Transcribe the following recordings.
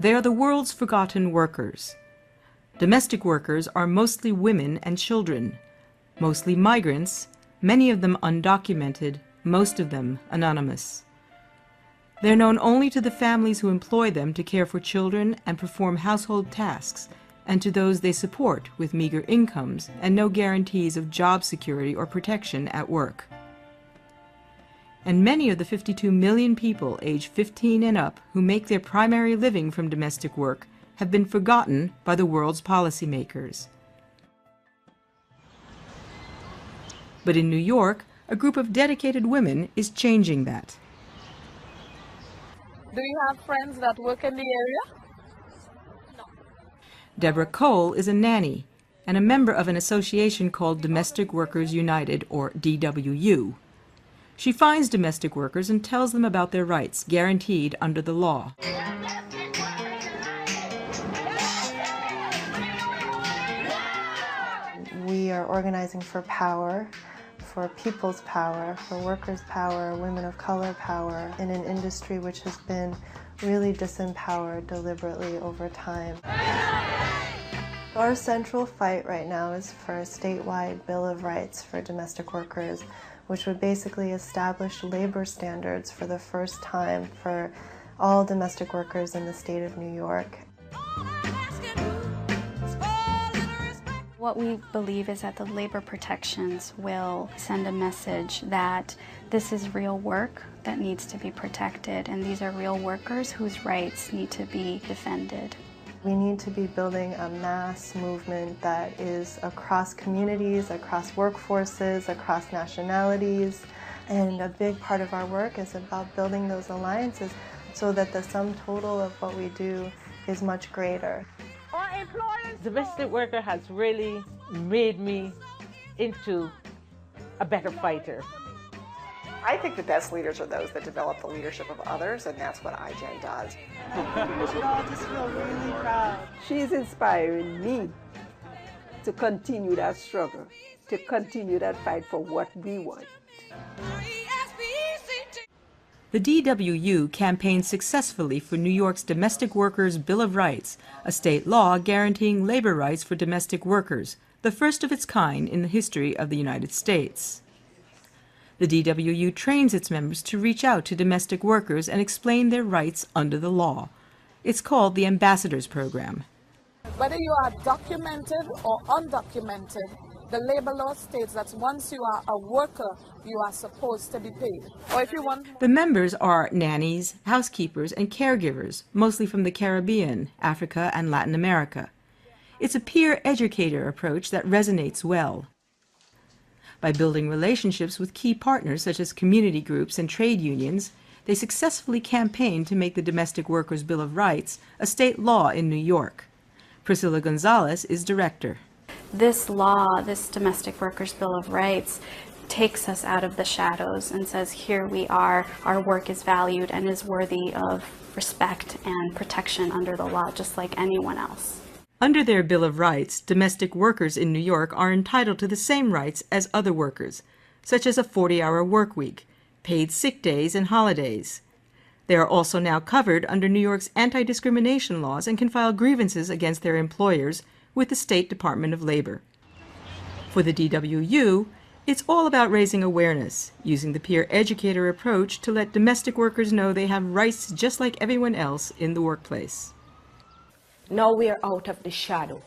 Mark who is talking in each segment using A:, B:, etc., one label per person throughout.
A: They are the world's forgotten workers. Domestic workers are mostly women and children, mostly migrants, many of them undocumented, most of them anonymous. They're known only to the families who employ them to care for children and perform household tasks, and to those they support with meager incomes and no guarantees of job security or protection at work. And many of the 52 million people aged 15 and up who make their primary living from domestic work have been forgotten by the world's policymakers. But in New York, a group of dedicated women is changing that.
B: Do you have friends that work in the area?
A: Deborah Cole is a nanny and a member of an association called Domestic Workers United, or DWU. She finds domestic workers and tells them about their rights guaranteed under the law.
C: We are organizing for power, for people's power, for workers' power, women of color power, in an industry which has been really disempowered deliberately over time. Our central fight right now is for a statewide Bill of Rights for domestic workers, which would basically establish labor standards for the first time for all domestic workers in the state of New York.
D: What we believe is that the labor protections will send a message that this is real work that needs to be protected, and these are real workers whose rights need to be defended.
C: We need to be building a mass movement that is across communities, across workforces, across nationalities, and a big part of our work is about building those alliances so that the sum total of what we do is much greater.
E: Domestic worker has really made me into a better fighter.
F: I think the best leaders are those that develop the leadership of others, and that's what iGen does.
G: We should all just feel really proud.
H: She's inspiring me to continue that struggle, to continue that fight for what we want.
A: The DWU campaigned successfully for New York's Domestic Workers' Bill of Rights, a state law guaranteeing labor rights for domestic workers, the first of its kind in the history of the United States. The DWU trains its members to reach out to domestic workers and explain their rights under the law. It's called the Ambassadors Program.
B: Whether you are documented or undocumented, the labor law states that once you are a worker, you are supposed to be paid. Or if you want...
A: The members are nannies, housekeepers, and caregivers, mostly from the Caribbean, Africa, and Latin America. It's a peer educator approach that resonates well. By building relationships with key partners such as community groups and trade unions, they successfully campaigned to make the Domestic Workers' Bill of Rights a state law in New York. Priscilla Gonzalez is director.
D: This law, this Domestic Workers' Bill of Rights, takes us out of the shadows and says, here we are, our work is valued and is worthy of respect and protection under the law, just like anyone else.
A: Under their Bill of Rights, domestic workers in New York are entitled to the same rights as other workers, such as a 40-hour work week, paid sick days and holidays. They are also now covered under New York's anti-discrimination laws and can file grievances against their employers with the State Department of Labor. For the DWU, it's all about raising awareness, using the peer educator approach to let domestic workers know they have rights just like everyone else in the workplace.
I: Now we are out of the shadow.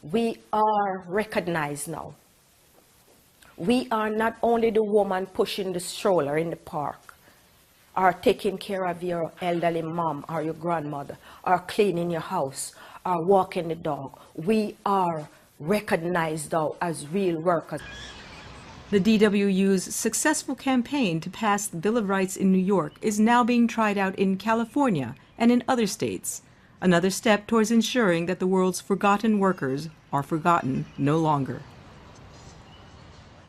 I: We are recognized now. We are not only the woman pushing the stroller in the park, or taking care of your elderly mom or your grandmother, or cleaning your house, or walking the dog. We are recognized now as real workers.
A: The DWU's successful campaign to pass the Bill of Rights in New York is now being tried out in California and in other states, another step towards ensuring that the world's forgotten workers are forgotten no longer.